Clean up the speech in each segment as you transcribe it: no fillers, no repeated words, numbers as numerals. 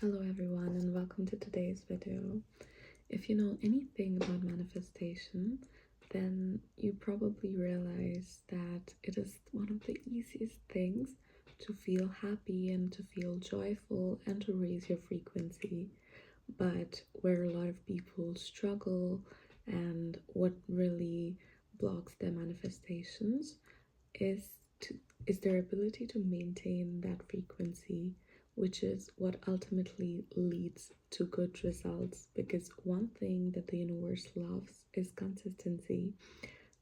Hello everyone and welcome to today's video. If you know anything about manifestation, then you probably realize that it is one of the easiest things to feel happy and to feel joyful and to raise your frequency. But where a lot of people struggle and what really blocks their manifestations is to is their ability to maintain that frequency, which is what ultimately leads to good results. Because one thing that the universe loves is consistency.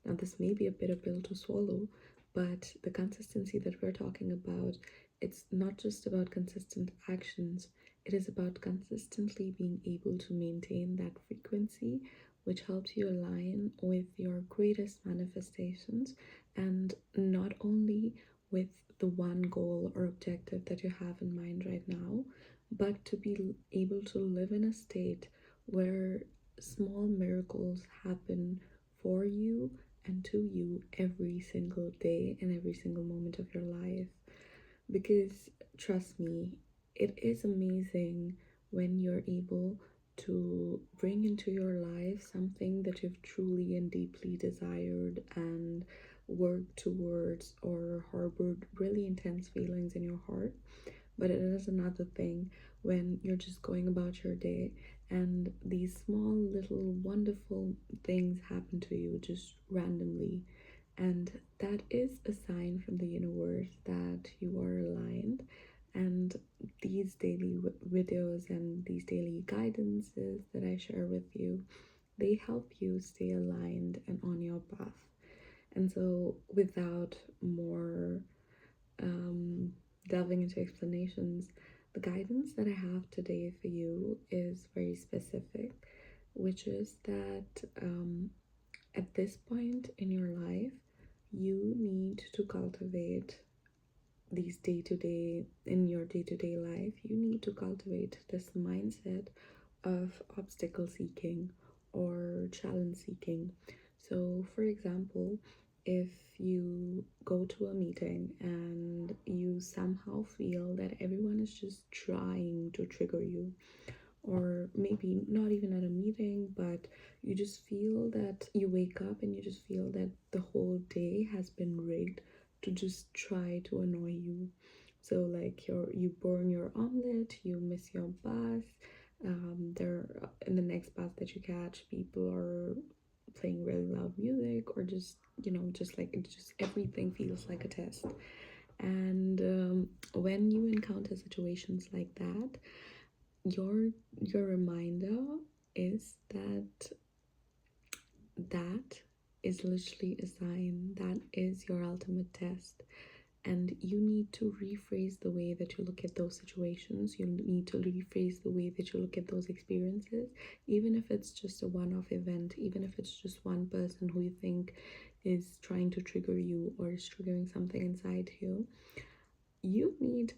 Now, this may be a bitter pill to swallow, but the consistency that we're talking about, it's not just about consistent actions, it is about consistently being able to maintain that frequency, which helps you align with your greatest manifestations and not only with the one goal or objective that you have in mind right now, but to be able to live in a state where small miracles happen for you and to you every single day and every single moment of your life. Because trust me, it is amazing when you're able to bring into your life something that you've truly and deeply desired and worked towards or harbored really intense feelings in your heart. But it is another thing when you're just going about your day and these small little wonderful things happen to you just randomly, and that is a sign from the universe that you are aligned. And these daily videos and these daily guidances that I share with you, they help you stay aligned and on your path. And so without more um, delving into explanations, the guidance that I have today for you is very specific, which is that at this point in your life, you need to cultivate these day to day, in your day to day life, you need to cultivate this mindset of obstacle seeking or challenge seeking. So, for example, if you go to a meeting and you somehow feel that everyone is just trying to trigger you, or maybe not even at a meeting, but you just feel that you wake up and you just feel that the whole day has been rigged to just try to annoy you. So like you burn your omelet, you miss your bus, there in the next bus that you catch, people are playing really loud music, or just just like it just everything feels like a test. And when you encounter situations like that, your reminder is that that is literally a sign, that is your ultimate test. And you need to rephrase the way that you look at those situations. You need to rephrase the way that you look at those experiences, even if it's just a one-off event, even if it's just one person who you think is trying to trigger you or is triggering something inside you. You need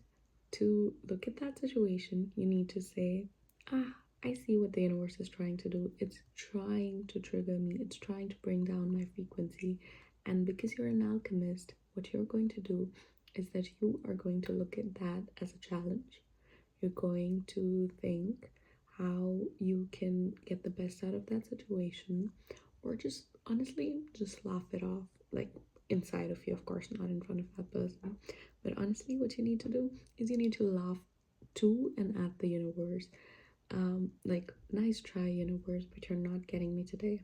to look at that situation. You need to say, ah, I see what the universe is trying to do. It's trying to trigger me, it's trying to bring down my frequency. And because you're an alchemist, what you're going to do is that you are going to look at that as a challenge. You're going to think how you can get the best out of that situation, or just honestly just laugh it off, like inside of you, of course, not in front of that person. But honestly, what you need to do is you need to laugh to and at the universe. Like, nice try, universe, but you're not getting me today.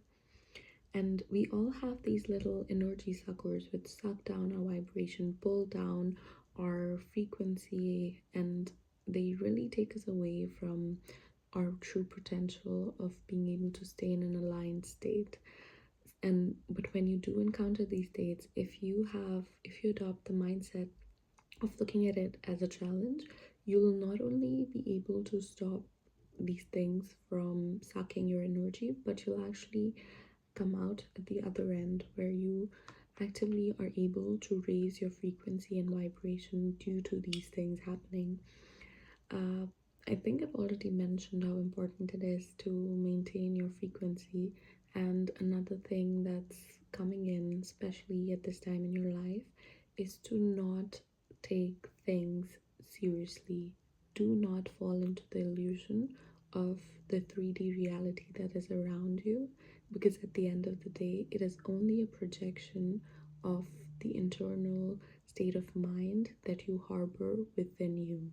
And we all have these little energy suckers which suck down our vibration, pull down our frequency, and they really take us away from our true potential of being able to stay in an aligned state. And but when you do encounter these states, if you adopt the mindset of looking at it as a challenge, you'll not only be able to stop these things from sucking your energy, but you'll actually come out at the other end where you actively are able to raise your frequency and vibration due to these things happening. uh, I think I've already mentioned how important it is to maintain your frequency, and another thing that's coming in, especially at this time in your life, is to not take things seriously. do not fall into the illusion of the 3D reality that is around you, because at the end of the day, it is only a projection of the internal state of mind that you harbor within you.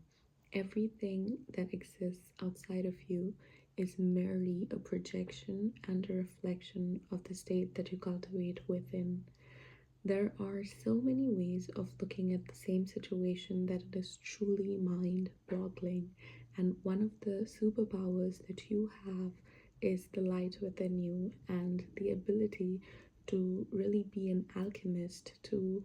Everything that exists outside of you is merely a projection and a reflection of the state that you cultivate within. There are so many ways of looking at the same situation that it is truly mind boggling. And one of the superpowers that you have is the light within you and the ability to really be an alchemist, to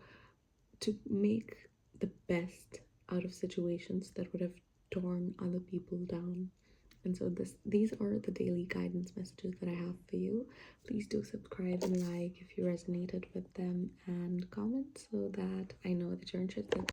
make the best out of situations that would have torn other people down. And so these are the daily guidance messages that I have for you. Please do subscribe and like if you resonated with them, and comment so that I know that you're interested.